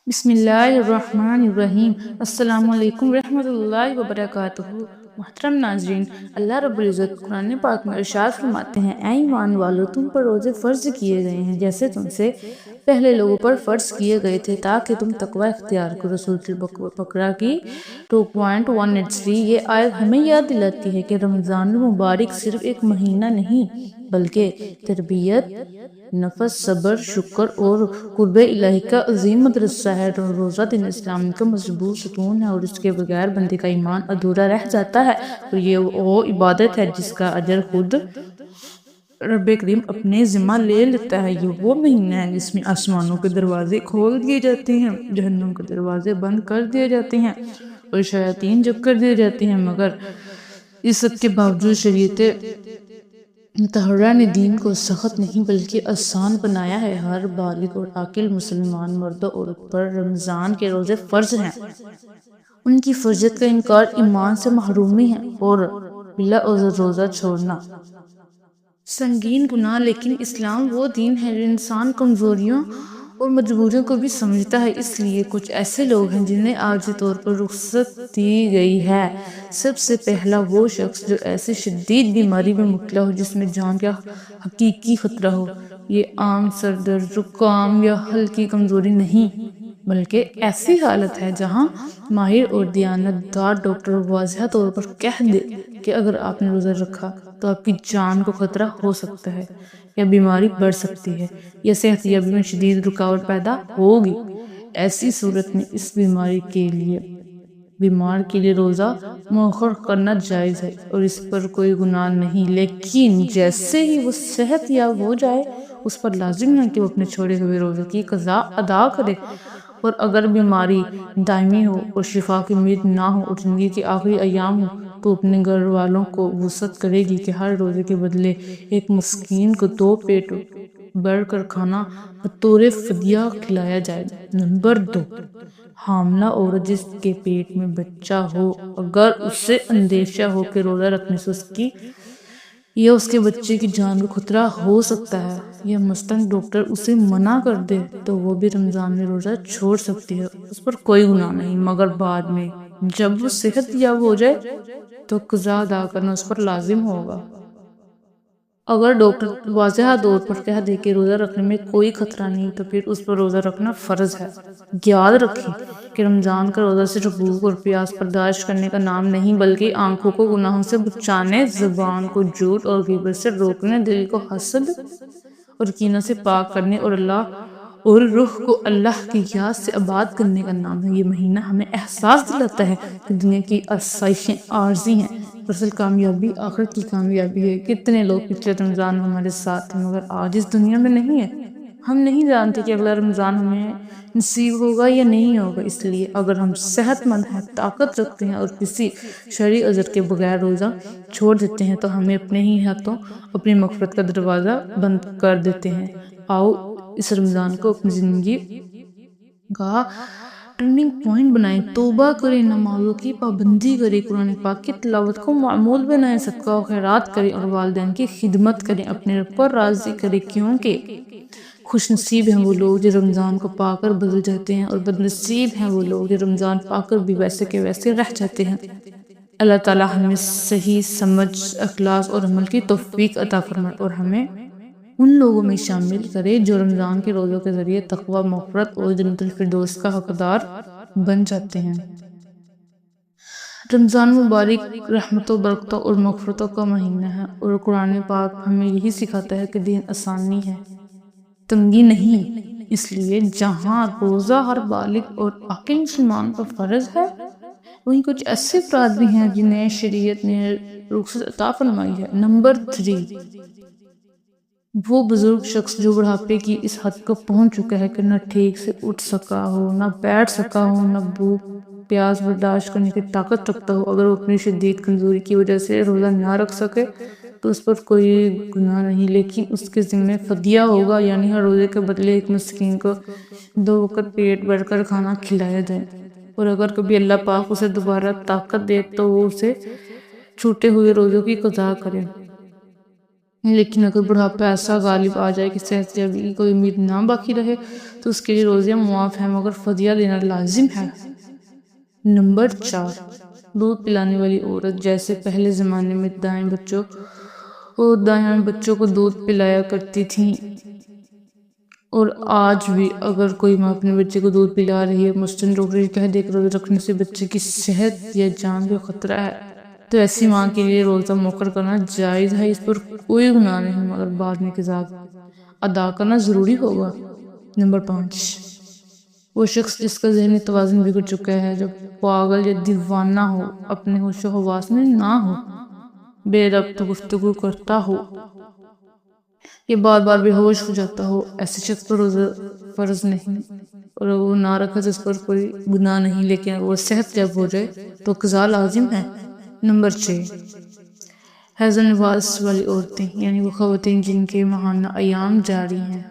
بسم اللہ الرحمن الرحیم۔ السلام علیکم ورحمۃ اللہ وبرکاتہ۔ محترم ناظرین، اللہ رب العزت قرآن پاک میں ارشاد فرماتے ہیں، اے ایمان والو، تم پر روزے فرض کیے گئے ہیں جیسے تم سے پہلے لوگوں پر فرض کیے گئے تھے تاکہ تم تقوی اختیار کرو۔ سورۃ البقرہ کی 2.183۔ یہ آیت ہمیں یاد دلاتی ہے کہ رمضان المبارک صرف ایک مہینہ نہیں بلکہ تربیت نفس، صبر، شکر اور قرب الہی کا عظیم مدرسہ ہے۔ روزہ دین اسلام کا مضبوط ستون ہے اور اس کے بغیر بندے کا ایمان ادھورا رہ جاتا ہے، اور یہ وہ عبادت ہے جس کا اجر خود رب کریم اپنے ذمہ لے لیتا ہے۔ یہ وہ مہینہ ہے جس میں آسمانوں کے دروازے کھول دیے جاتے ہیں، جہنم کے دروازے بند کر دیے جاتے ہیں اور شیاطین جب کر دیے جاتے ہیں، مگر اس سب کے باوجود شریعت مطہرہ نے دین کو سخت نہیں بلکہ آسان بنایا ہے۔ ہر بالغ اور عاقل مسلمان مرد و عورت پر رمضان کے روزے فرض ہیں۔ ان کی فرضیت کا انکار ایمان سے محرومی ہے اور بلا عذر روزہ چھوڑنا سنگین گناہ، لیکن اسلام وہ دین ہے جو انسان کمزوریوں اور مجبوریوں کو بھی سمجھتا ہے۔ اس لیے کچھ ایسے لوگ ہیں جنہیں عارضی طور پر رخصت دی گئی ہے۔ سب سے پہلا وہ شخص جو ایسی شدید بیماری میں مبتلا ہو جس میں جان کا حقیقی خطرہ ہو۔ یہ عام سر درد، زکام یا ہلکی کمزوری نہیں، بلکہ ایسی حالت ہے جہاں ماہر اور دیانت دار ڈاکٹر واضح طور پر کہہ دے کہ اگر آپ نے روزہ رکھا تو آپ کی جان کو خطرہ ہو سکتا ہے، یا بیماری بڑھ سکتی ہے، یا صحت یابی میں شدید رکاوٹ پیدا ہوگی۔ ایسی صورت میں اس بیمار کے لیے روزہ مؤخر کرنا جائز ہے اور اس پر کوئی گناہ نہیں، لیکن جیسے ہی وہ صحت یاب ہو جائے اس پر لازم ہے کہ وہ اپنے چھوڑے ہوئے روزے کی قضا ادا کرے، اور اگر بیماری دائمی ہو اور شفا کی امید نہ ہو اور زندگی کے آخری ایام ہو تو اپنے گھر والوں کو وصیت کرے گی کہ ہر روزے کے بدلے ایک مسکین کو 2 پیٹ بھر کر کھانا بطور فدیہ کھلایا جائے۔ نمبر 2، حاملہ عورت جس کے پیٹ میں بچہ ہو، اگر اسے اندیشہ ہو کہ روزہ رکھنے سے اس کی یا اس کے بچے کی جان کو خطرہ ہو سکتا ہے، یا مثلاً ڈاکٹر اسے منع کر دے، تو وہ بھی رمضان میں روزہ چھوڑ سکتی ہے، اس پر کوئی گناہ نہیں، مگر بعد میں جب وہ صحت یاب ہو جائے تو قضا ادا کرنا اس پر لازم ہوگا۔ اگر ڈاکٹر واضح طور پر کہہ دے کہ روزہ رکھنے میں کوئی خطرہ نہیں تو پھر اس پر روزہ رکھنا فرض ہے۔ یاد رکھیں کہ رمضان کا روزہ صرف بھوک اور پیاس برداشت کرنے کا نام نہیں بلکہ آنکھوں کو گناہوں سے بچانے، زبان کو جھوٹ اور غیبت سے روکنے، دل کو حسد اور کینہ سے پاک کرنے اور روح کو اللہ کی یاد سے آباد کرنے کا نام ہے۔ یہ مہینہ ہمیں احساس دلاتا ہے کہ دنیا کی آسائشیں عارضی ہیں، اصل کامیابی آخرت کی کامیابی ہے۔ کتنے لوگ پچھلے رمضان میں ہمارے ساتھ ہیں مگر آج اس دنیا میں نہیں ہیں۔ ہم نہیں جانتے کہ اگلا رمضان ہمیں نصیب ہوگا یا نہیں ہوگا، اس لیے اگر ہم صحت مند ہیں، طاقت رکھتے ہیں اور کسی شرعی عذر کے بغیر روزہ چھوڑ دیتے ہیں تو ہمیں اپنے ہی ہاتھوں اپنی مغفرت کا دروازہ بند کر دیتے ہیں۔ آؤ اس رمضان کو اپنی زندگی کا ٹرننگ پوائنٹ بنائیں، توبہ کریں، نمازوں کی پابندی کریں، قرآن پاک کی تلاوت کو معمول بنائیں، صدقہ و خیرات کریں اور والدین کی خدمت کریں، اپنے رب کو راضی کریں، کیونکہ خوش نصیب ہیں وہ لوگ جو رمضان کو پا کر بدل جاتے ہیں اور بد نصیب ہیں وہ لوگ جو رمضان پا کر بھی ویسے کے ویسے رہ جاتے ہیں۔ اللہ تعالیٰ ہمیں صحیح سمجھ، اخلاص اور عمل کی توفیق عطا فرمائے اور ہمیں ان لوگوں میں شامل کرے جو رمضان کے روزوں کے ذریعے تقوی، مغفرت اور جنت الفردوس کا حقدار بن جاتے ہیں۔ رمضان مبارک رحمتوں، برکتوں اور مغفرتوں کا مہینہ ہے اور قرآن پاک ہمیں یہی سکھاتا ہے کہ دین آسانی ہے، تنگی نہیں۔ اس لیے جہاں روزہ ہر بالغ اور عاقل مسلمان پر فرض ہے، وہیں کچھ ایسے افراد بھی ہیں جنہیں شریعت نے رخصت عطا فرمائی ہے۔ نمبر 3، وہ بزرگ شخص جو بڑھاپے کی اس حد کو پہنچ چکا ہے کہ نہ ٹھیک سے اٹھ سکا ہو، نہ بیٹھ سکا ہو، نہ بھوک پیاس برداشت کرنے کی طاقت رکھتا ہو۔ اگر وہ اپنی شدید کمزوری کی وجہ سے روزہ نہ رکھ سکے تو اس پر کوئی گناہ نہیں، لیکن اس کے ذمہ فدیہ ہوگا، یعنی ہر روزے کے بدلے ایک مسکین کو 2 وقت پیٹ بھر کر کھانا کھلایا جائے، اور اگر کبھی اللہ پاک اسے دوبارہ طاقت دے تو وہ اسے چھوٹے ہوئے روزوں کی قضا کرے۔ لیکن اگر بڑھاپا ایسا غالب آ جائے کہ صحت یابی کی کوئی امید نہ باقی رہے تو اس کے لیے روزیاں معاف ہیں مگر فدیہ دینا لازم ہے۔ نمبر 4، دودھ پلانے والی عورت۔ جیسے پہلے زمانے میں دائیں بچوں کو دودھ پلایا کرتی تھیں، اور آج بھی اگر کوئی ماں اپنے بچے کو دودھ پلا رہی ہے مثلاً ڈاکٹر کہہ دے کہ روزہ رکھنے سے بچے کی صحت یا جان کو خطرہ ہے، تو ایسی ماں کے لیے روزہ مؤخر کرنا جائز ہے، اس پر کوئی گناہ نہیں، مگر بعد میں قضا ادا کرنا ضروری ہوگا۔ نمبر 5، وہ شخص جس کا ذہنی توازن بگڑ چکا ہے، جو پاگل یا دیوانہ ہو، اپنے ہوش و حواس میں نہ ہو، بے ربط گفتگو کرتا ہو یا بار بار بے ہوش ہو جاتا ہو، ایسے شخص پر روزہ فرض نہیں، اور وہ نہ رکھے تو اس پر کوئی گناہ نہیں، لیکن اگر وہ صحت یاب ہو جائے تو قضا لازم ہے۔ نمبر 6، حیض و نفاس والی عورتیں، یعنی وہ خواتین جن کے ماہانہ ایام جاری ہیں،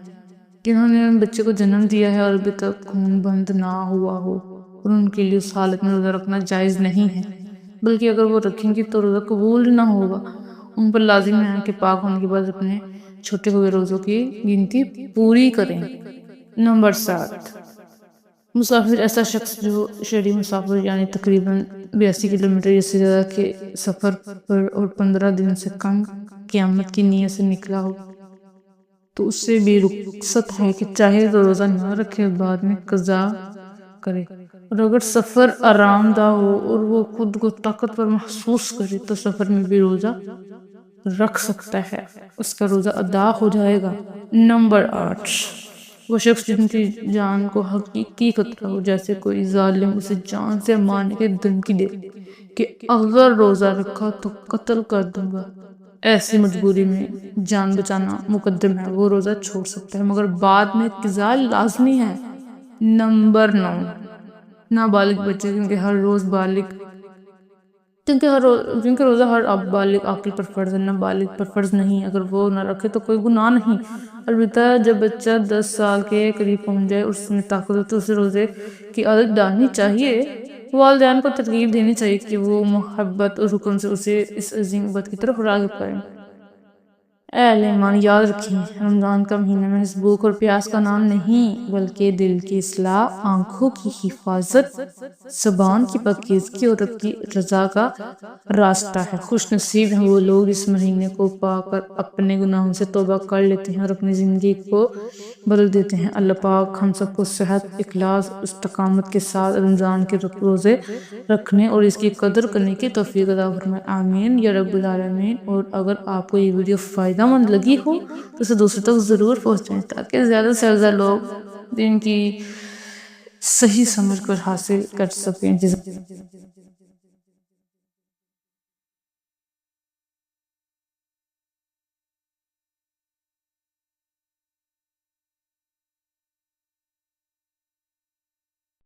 جنہوں نے بچے کو جنم دیا ہے اور ابھی تک خون بند نہ ہوا ہو، اور ان کے لیے اس حالت میں روزہ رکھنا جائز نہیں ہے، بلکہ اگر وہ رکھیں گی تو روزہ قبول نہ ہوگا۔ ان پر لازم ہے کہ پاک ہونے کے بعد اپنے چھوٹے ہوئے روزوں کی گنتی پوری کریں۔ نمبر 7، مسافر، ایسا شخص جو شہری مسافر یعنی تقریباً 82 کلومیٹر یا سے زیادہ کے سفر پر اور 15 دن سے کم قیامت کی نیت سے نکلا ہو، تو اس سے بھی رخصت ہے کہ چاہے تو روزہ نہ رکھے اور بعد میں قضا کرے، اور اگر سفر آرام دہ ہو اور وہ خود کو طاقتور محسوس کرے تو سفر میں بھی روزہ رکھ سکتا ہے، اس کا روزہ ادا ہو جائے گا۔ نمبر 8، وہ شخص جن کی جان کو حقیقی خطرہ ہو، جیسے کوئی ظالم اسے جان سے مارنے کی دھمکی دے کہ اگر روزہ رکھا تو قتل کر دوں گا، ایسی مجبوری میں جان بچانا مقدم ہے، وہ روزہ چھوڑ سکتا ہے، مگر بعد میں قضا لازمی ہے۔ نمبر 9، نابالغ بچے، کیونکہ روزہ ہر بالغ عاقل پر فرض ہے، نابالغ پر فرض نہیں، اگر وہ نہ رکھے تو کوئی گناہ نہیں، البتہ جب بچہ 10 سال کے قریب پہنچ جائے اور اس میں طاقت ہو تو اسے روزے کی عادت ڈالنی چاہیے۔ والدین کو ترغیب دینی چاہیے کہ وہ محبت اور حکم سے اسے اس عظیم عبادت کی طرف راغب کریں۔ اے اہل ایمان، یاد رکھیں، رمضان کا مہینہ محض بھوک اور پیاس کا نام نہیں، بلکہ دل کی اصلاح، آنکھوں کی حفاظت، زبان کی پاکیزگی اور رب کی رضا کا راستہ ہے۔ خوش نصیب ہیں وہ لوگ اس مہینے کو پا کر اپنے گناہوں سے توبہ کر لیتے ہیں اور اپنی زندگی کو بدل دیتے ہیں۔ اللہ پاک ہم سب کو صحت، اخلاص اور استقامت کے ساتھ رمضان کے روزے رکھنے اور اس کی قدر کرنے کی توفیق عطا فرمائے، آمین یا رب العالمین۔ اور اگر آپ کو یہ ویڈیو فائدہ مند لگی ہو تو اسے دوسروں تک ضرور پہنچائیں تاکہ زیادہ سے زیادہ لوگ دین کی صحیح سمجھ کر حاصل کر سکیں۔